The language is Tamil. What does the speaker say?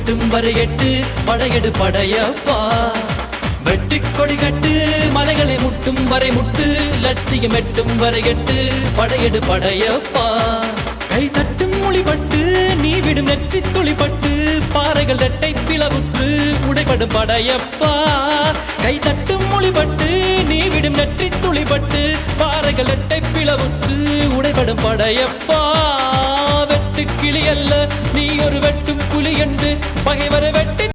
எட்டும் வரை எட்டு படையெடு படையப்பா வெற்றிக் கொடி கட்டு மலைகளை முட்டும் வரை முட்டு லட்சியம் எட்டும் வரை எட்டு படையெடு படையப்பா கை தட்டும் மொழிபட்டு நீ விடும் நெற்றி துளிப்பட்டு பாறைகள் ரெட்டை பிளவுற்று உடைபடும் படையப்பா கை தட்டும் மொழிபட்டு நீ விடும் நெற்றி துளிப்பட்டு பாறைகள் ரெட்டை பிளவுற்று உடைபடும் படையப்பா வெட்டு கிளி அல்ல நீ ஒரு வெட்டும் புலி என்று பகைவரை வெட்டி